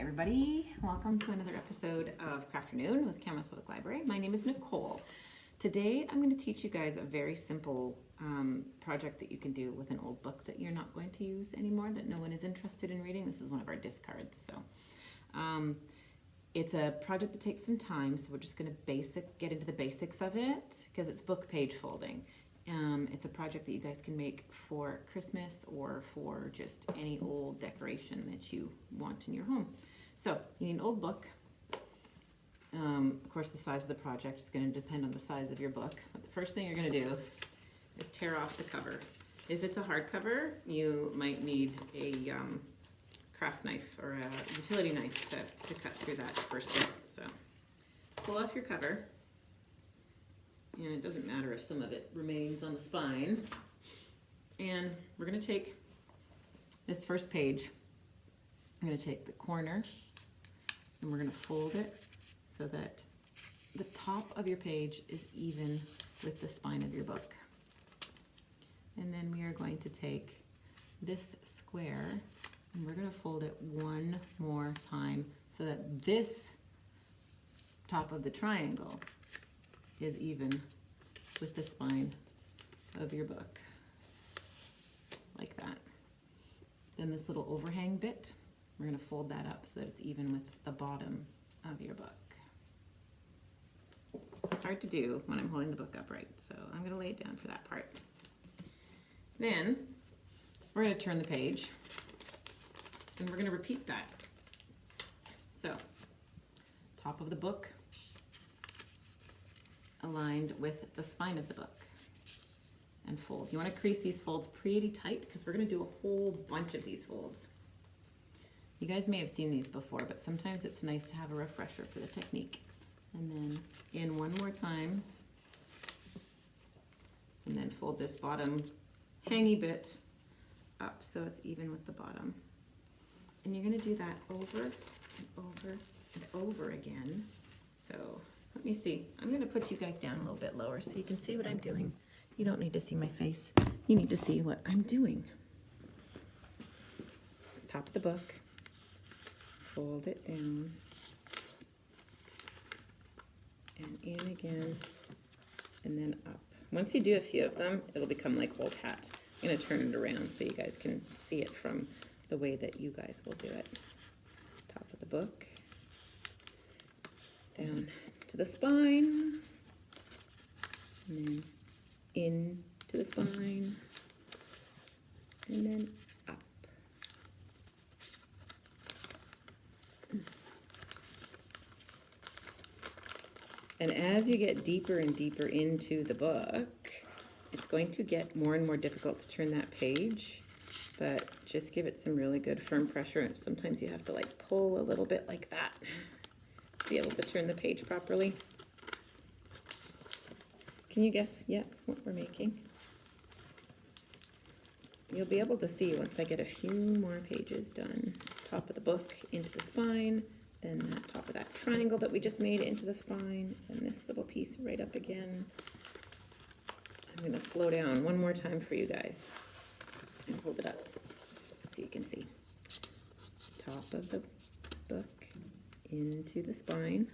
everybody. Welcome to another episode of Crafternoon with Camas Public Library. My name is Nicole. Today I'm going to teach you guys a very simple project that you can do with an old book that you're not going to use anymore, that no one is interested in reading. This is one of our discards. So it's a project that takes some time, so we're just going to get into the basics of it because it's book page folding. It's a project that you guys can make for Christmas or for just any old decoration that you want in your home. So you need an old book. Of course, the size of the project is going to depend on the size of your book. But the first thing you're going to do is tear off the cover. If it's a hardcover, you might need a craft knife or a utility knife to cut through that first bit. So pull off your cover. And it doesn't matter if some of it remains on the spine. And we're going to take this first page. I'm going to take the corner and we're going to fold it so that the top of your page is even with the spine of your book. And then we are going to take this square and we're going to fold it one more time so that this top of the triangle is even with the spine of your book, like that. Then this little overhang bit, we're going to fold that up so that it's even with the bottom of your book. It's hard to do when I'm holding the book upright, so I'm going to lay it down for that part. Then we're going to turn the page and we're going to repeat that. So top of the book aligned with the spine of the book, and fold. You want to crease these folds pretty tight because we're going to do a whole bunch of these folds. You guys may have seen these before, but sometimes it's nice to have a refresher for the technique. And then in one more time, and then fold this bottom hangy bit up so it's even with the bottom. And you're going to do that over and over and over again. So let me see. I'm going to put you guys down a little bit lower so you can see what I'm doing. You don't need to see my face. You need to see what I'm doing. Top of the book. Fold it down. And in again. And then up. Once you do a few of them, it'll become like old hat. I'm going to turn it around so you guys can see it from the way that you guys will do it. Top of the book. Down to the spine, and then in to the spine, and then up. And as you get deeper and deeper into the book, it's going to get more and more difficult to turn that page, but just give it some really good firm pressure. And sometimes you have to like pull a little bit like that to be able to turn the page properly. Can you guess yet what we're making? You'll be able to see once I get a few more pages done. Top of the book into the spine, then the top of that triangle that we just made into the spine, and this little piece right up again. I'm going to slow down one more time for you guys and hold it up so you can see. Top of the book into the spine.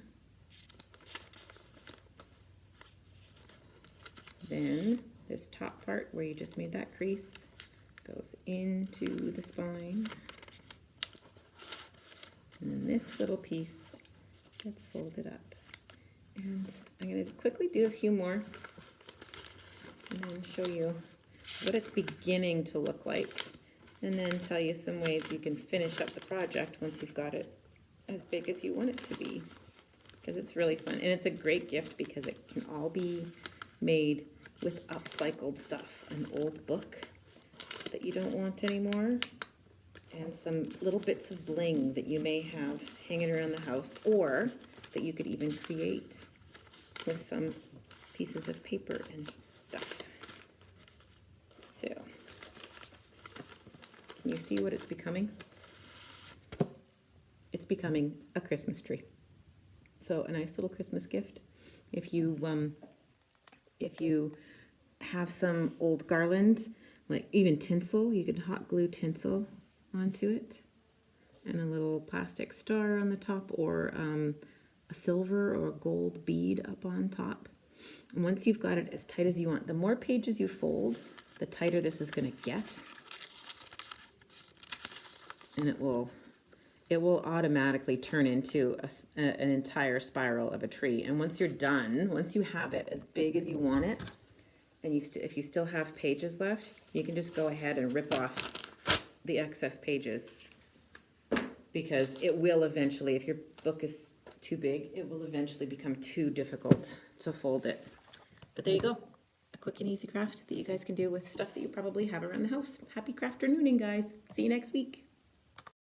Then this top part where you just made that crease goes into the spine. And then this little piece gets folded up. And I'm going to quickly do a few more and then show you what it's beginning to look like. And then tell you some ways you can finish up the project once you've got it as big as you want it to be. Because it's really fun. And it's a great gift because it can all be made with upcycled stuff. An old book that you don't want anymore, and some little bits of bling that you may have hanging around the house, or that you could even create with some pieces of paper and stuff. So, can you see what it's becoming? It's becoming a Christmas tree. So a nice little Christmas gift. If you have some old garland, like even tinsel, you can hot glue tinsel onto it and a little plastic star on the top, or a silver or gold bead up on top. And once you've got it as tight as you want, the more pages you fold, the tighter this is going to get. And it will automatically turn into an entire spiral of a tree. And once you're done, once you have it as big as you want it, and if you still have pages left, you can just go ahead and rip off the excess pages, because it will eventually, if your book is too big, it will eventually become too difficult to fold it. But there you go, a quick and easy craft that you guys can do with stuff that you probably have around the house. Happy crafternooning, guys. See you next week.